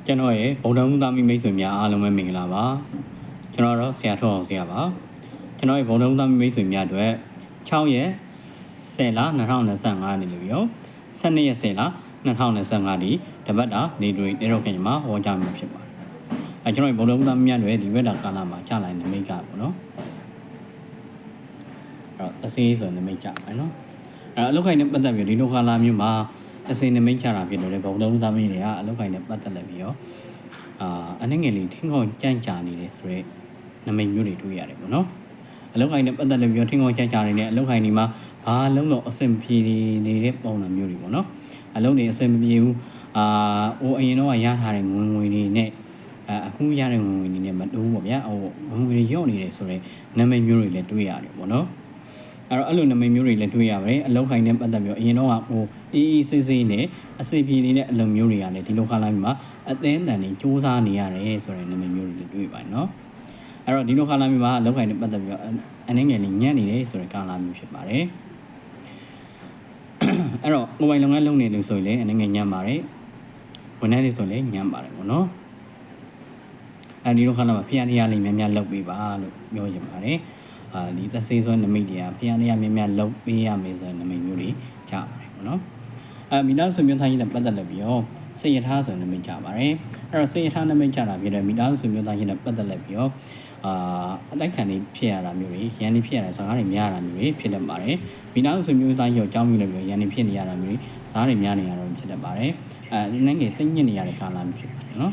ကျွန်တော်ရဲ့ဗုဒ္ဓဦးသားမိတ်ဆွေများအားလုံးပဲမင်္ဂလာပါကျွန်တော်တော့ဆရာထောက်အောင်ဆရာပါကျွန်တော်ရဲ့ဗုဒ္ဓဦးသားမိတ်ဆွေများအတွက်6ရက်10လ2025နေ့လို့ပြော12ရက်10လ2025နေ့တပတ်တာနေတွင်တေတော့ခင်မှာဟောကြားမှာဖြစ်ပါတယ်ကျွန်တော်ရဲ့ဗုဒ္ဓဦးသားများတွေဒီဝက်တာကာလမှာကြာလိုက်နမိတ်ကပေါ့နော်အဲ့တော့အစည်းဆိုနမိတ်ကြပါနော်အဲ့အလောက်ခိုင်နဲ့ပတ်သက်ပြီးဒီလိုကာလမျိုးမှာအစိမ်းနမိတ်ချတာဖြစ်လို့လေဘုံတုံးသားမင်းတွေကအလောက်ခိုင်နဲ့ပတ်သက်လက်ပြီးတော့အနေငယ်လေးထင်းခေါင်းကြန့်ကြာနေတယ်ဆိုတော့နမိတ်မျိုးတွေတွေ့ရတယ်ပေါ့နော်အလောက်ခိုင်နဲ့ပတ်သက်လက်ပြီးတော့ထင်းခေါင်းကြန့်ကြာနေတဲ့အလောက်ခိုင်ဒီမှာဘာလုံးတော့အဆင်ပြေနေတဲ့ပုံစံမျိုးတွေပေါ့နော်အလုံးတွေအဆင်မပြေဘူးဟိုအရင်တော့ရထားတဲ့ငွေတွေနဲ့အခုရတဲ့ငွေတွေနဲ့မတူဘူးပေါ့ဗျာဟိုငွေတွေရော့နေတယ်ဆိုတော့နမိတ်မျိုးတွေလည်းတွေ့ရတယ်ပေါ့နော်အဲ့လိုနမိတ်မျိုးတွေလည်းတွေ့ရပါတယ်အလောက်ခိုင်နဲ့ပတ်သက်ပြီးတော့အရင်တော့ဟိုအေးအေးဆေးဆေးနဲ့အစိပြေနေတဲ့အလုံးမျိုးတွေကလည်းဒီလိုခါလိုက်မှာအသင်းတန်တွေစူးစမ်းနေရတယ်ဆိုတဲ့နမိတ်မျိုးတွေလည်းတွေ့ပါတယ်နော်အဲ့တော့ဒီလိုခါလိုက်မှာအလောက်ခိုင်နဲ့ပတ်သက်ပြီးတော့အနေငယ်လေးညံ့နေတယ်ဆိုတဲ့ကာလမျိုးဖြစ်ပါတယ်အဲ့တော့မိုဘိုင်းလုပ်ငန်းလုပ်နေလို့ဆိုရင်လည်းအနေငယ်ညံ့ပါတယ်ဝန်ထမ်းတွေဆိုလည်းညံ့ပါတယ်ပေါ့နော်အဲဒီလိုခါလိုက်မှာဖျားတရားလေးများများလုပ်ပေးပါလို့ပြောချင်ပါတယ်ဒီသက်စေးစွမ်းနမိတ်တွေကဖျားတရားများများလုပ်ပေးရမယ်ဆိုတဲ့နမိတ်မျိုးတွေကြပါတယ်ပေါ့နော်မိသားစုမျိုးသားချင်းနဲ့ပတ်သက်လက်ပြီးတော့စေရထားဆိုနမိတ်ကြပါတယ်အဲ့တော့စေရထားနမိတ်ကြတာဖြစ်တဲ့မိသားစုမျိုးသားချင်းနဲ့ပတ်သက်လက်ပြီးတော့အတိုက်ခံနေဖြစ်ရတာမျိုးတွေရန်နေဖြစ်ရတာစကားတွေများရတာမျိုးတွေဖြစ်တတ်ပါတယ်မိသားစုမျိုးသားချင်းကိုအကြောင်းပြုလို့ပြီးရန်နေဖြစ်နေရတာမျိုးတွေစကားတွေများနေရတာဖြစ်တတ်ပါတယ်နိုင်ငံစိတ်ညစ်နေရတဲ့ကာလမျိုးဖြစ်ပါတယ်နော်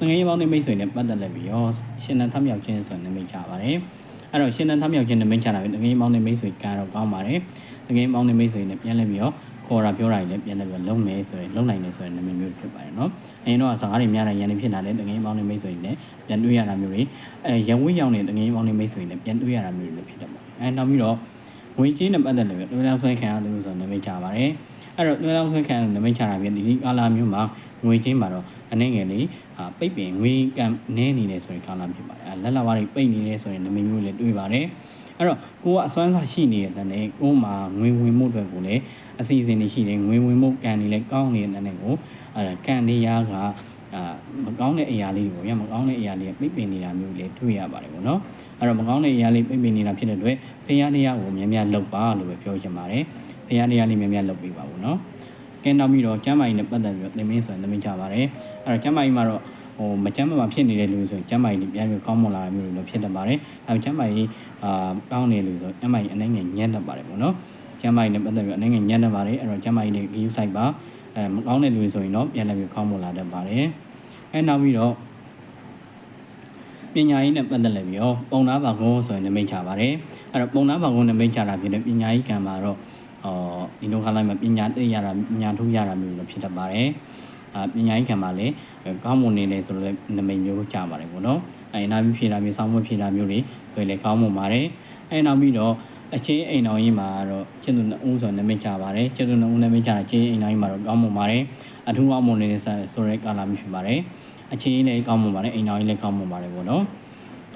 ငွေပေါင်းနဲ့မိတ်ဆွေနဲ့ပတ်သက်လက်ပြီးတော့ရှင်နံထမြောက်ခြင်းဆိုနမိတ်ကြပါတယ်အဲ့တော့ရှင်နံထမြောက်ခြင်းနမိတ်ချတာပဲငွေပေါင်းနဲ့မိတ်ဆွေကတော့ကောင်းပါတယ်ငွေပေါင်းနဲ့မိတ်ဆွေနဲ့ပြန်လဲပြီးတော့ခေါ်တာပြောတာတွေလည်းပြန်လဲပြီးလုံးမယ်ဆိုရင်လုံးနိုင်တယ်ဆိုရင်နမိတ်မျိုးဖြစ်ပါတယ်နော်အရင်တော့စကားတွေများတယ်ရန်နေဖြစ်လာတဲ့ငွေပေါင်းနဲ့မိတ်ဆွေနဲ့ပြန်တွေ့ရတာမျိုးတွေရဝေးရောက်နေတဲ့ငွေပေါင်းနဲ့မိတ်ဆွေနဲ့ပြန်တွေ့ရတာမျိုးတွေလည်းဖြစ်တတ်ပါတယ်နောက်ပြီးတော့ငွေကြေးနဲ့ပတ်သက်လို့တွဲလောင်းဆွဲခံရတယ်ဆိုနမိတ်ချပါတယ်အဲ့တော့တွဲလောင်းဆွဲခံနမိတ်ချတာပြင်ဒီကာလာမျိုးမှာငွေချင်းမှာတော့အနေငယ်လေးပိတ်ပင်ငွေကံနေနေတယ်ဆိုရင်ကာလာဖြစ်ပါတယ်လက်လာဝါးတွေပိတ်နေတယ်ဆိုရင်နမိတ်မျိုးလည်းတွေ့ပါတယ်အဲ့တော့ကိုကအစွမ်းစားရှိနေတဲ့တန်းနဲ့ကိုမှာငွေဝင်မှုအတွက်ကိုလည်းအစီအစဉ်တွေရှိတယ်ငွေဝင်မှုကံတွေလည်းကောင်းနေတဲ့တန်းနဲ့ကိုကံနေရကမကောင်းတဲ့အရာလေးတွေပေါ့ရမကောင်းတဲ့အရာလေးပိတ်ပင်နေတာမျိုးလည်းတွေ့ရပါတယ်ပေါ့နော်အဲ့တော့မကောင်းတဲ့အရာလေးပိတ်ပင်နေတာဖြစ်တဲ့အတွက်ဖျားတရားကိုများများလုပ်ပါလို့ပဲပြောချင်ပါတယ်ဖျားတရားလေးများများလုပ်ပေးပါပေါ့နော်ကဲနောက်ပြီးတော့ကျမ်းမာရေးနဲ့ပတ်သက်ပြီးတော့သင်မင်းဆိုရင်သင်မင်းကြပါတယ်အဲ့တော့ကျမ်းမာရေးမှာတော့မကျမ်းမာဖြစ်နေတဲ့လူဆိုရင်ကျမ်းမာရေးပြန်ပြီးကောင်းမွန်လာမျိုးတွေလည်းဖြစ်တတ်ပါတယ်အဲကျမ်းမာရေးကောင်းနေလူဆိုကျမ်းမာရေးအနေငယ်ညံ့တတ်ပါတယ်ပေါ့နော်ကျမ်းမာရေးနဲ့ပတ်သက်ပြီးအနေငယ်ညံ့တတ်ပါတယ်အဲ့တော့ကျမ်းမာရေးနဲ့ဂရုစိုက်ပါမကောင်းတဲ့လူဆိုရင်တော့ပြန်လည်းပြီးကောင်းမွန်လာတတ်ပါတယ်အဲနောက်ပြီးတော့ပညာရေးနဲ့ပတ်သက်လည်းပြီးတော့ပုံနာပါကုန်းဆိုရင်နမိတ်ချပါတယ်အဲ့တော့ပုံနာပါကုန်းနမိတ်ချတာဖြစ်တဲ့ပညာရေးကံမှာတော့ဒီလိုခါလိုက်မှာပညာသိရတာပညာထူးရတာမျိုးလည်းဖြစ်တတ်ပါတယ်ပညာရေးခံမှာလည်းကောင်းမွန်နေတယ်ဆိုတော့လည်းနမိတ်မျိုးကြပါတယ်ပေါ့နော်နောက်ပြီးဖြေတာမျိုးစောင်းမဖြေတာမျိုးတွေဆိုရင်လည်းကောင်းမွန်ပါတယ်နောက်ပြီးတော့အချင်းအိမ်တော်ကြီးမှာတော့ကျက်သူနှုံးဆိုနမိတ်ကြပါတယ်ကျက်သူနှုံးနမိတ်ကြတာချင်းအိမ်တော်ကြီးမှာတော့ကောင်းမွန်ပါတယ်အထူးကောင်းမွန်နေတဲ့ဆိုတဲ့ကာလမျိုးဖြစ်ပါတယ်အချင်းကြီးလည်းကောင်းမွန်ပါတယ်အိမ်တော်ကြီးလည်းကောင်းမွန်ပါတယ်ပေါ့နော်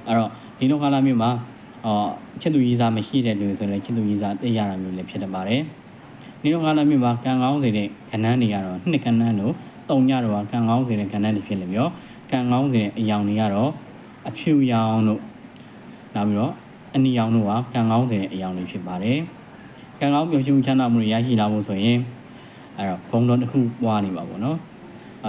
အဲ့တော့ဒီလိုကာလမျိုးမှာချစ်သူရေးစားမရှိတဲ့လူဆိုရင်လည်းချစ်သူရေးစားသိရတာမျိုးလည်းဖြစ်တတ်ပါတယ်ဒီလိုကာလမျိုးမှာကံကောင်းစေတဲ့ခဏန်းတွေကတော့နှစ်ခဏန်းတို့တုံညတော့ကံကောင်းစေတဲ့ခဏန်းတွေဖြစ်လိမ့်မယ်ကံကောင်းစေတဲ့အယောင်တွေကတော့အဖြူရောင်တို့နောက်ပြီးတော့အနီရောင်တို့ကကံကောင်းစေတဲ့အယောင်တွေဖြစ်ပါတယ်ကံကောင်းပျော်ရွှင်ချမ်းသာမှုတွေရရှိလာဖို့ဆိုရင်အဲ့တော့ဘုံတော်တစ်ခုပွားနေပါဘောနော်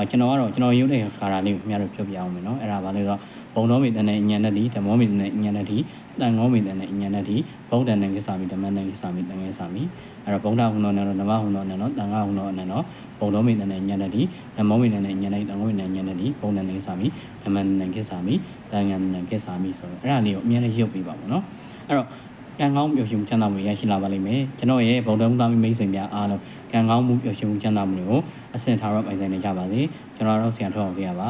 ကျွန်တော်ကတော့ကျွန်တော်ရုပ်တဲ့ခါရာလေးကိုခင်ဗျားတို့ပြောပြအောင်မယ်နော်အဲ့ဒါဘာလဲဆိုတော့ဘုံတော်မေတ္တနဲ့ဉာဏ်နဲ့ဒီဓမ္မောမေတ္တနဲ့ဉာဏ်နဲ့ဒီတန်ငောမေတ္တနဲ့ဉာဏ်နဲ့ဒီဘုံတန်နဲ့ကိစ္စမီဓမ္မနဲ့ကိစ္စမီတန်ငယ်စာမီအဲ့တော့ဘုံတော်ဟုံတော်နဲ့ဓမ္မဟုံတော်နဲ့တန်ငါဟုံတော်နဲ့ဘုံတော်မေတ္တနဲ့ဉာဏ်နဲ့ဒီဓမ္မောမေတ္တနဲ့ဉာဏ်နဲ့တန်ငောမေတ္တနဲ့ဉာဏ်နဲ့ဒီဘုံတန်နဲ့ကိစ္စမီဓမ္မနဲ့ကိစ္စမီတန်ငယ်နဲ့ကိစ္စမီဆိုတော့အဲ့ဒါလေးကိုအများကြီးရုပ်ပေးပါမယ်နော်အဲ့တော့ကံကောင်းပျော်ရွှင်ချမ်းသာမှုရရှိလာပါလိမ့်မယ်ကျွန်တော်ရဲ့ဗုဒ္ဓဦးသားမိတ်ဆွေများအားလုံးကံကောင်းမှုပျော်ရွှင်ချမ်းသာမှုတွေကိုအစင်ထားတော့ပိုင်ဆိုင်နေကြပါစေကျွန်တော်တော့ဆရာထောက်အောင်ဆရာပါ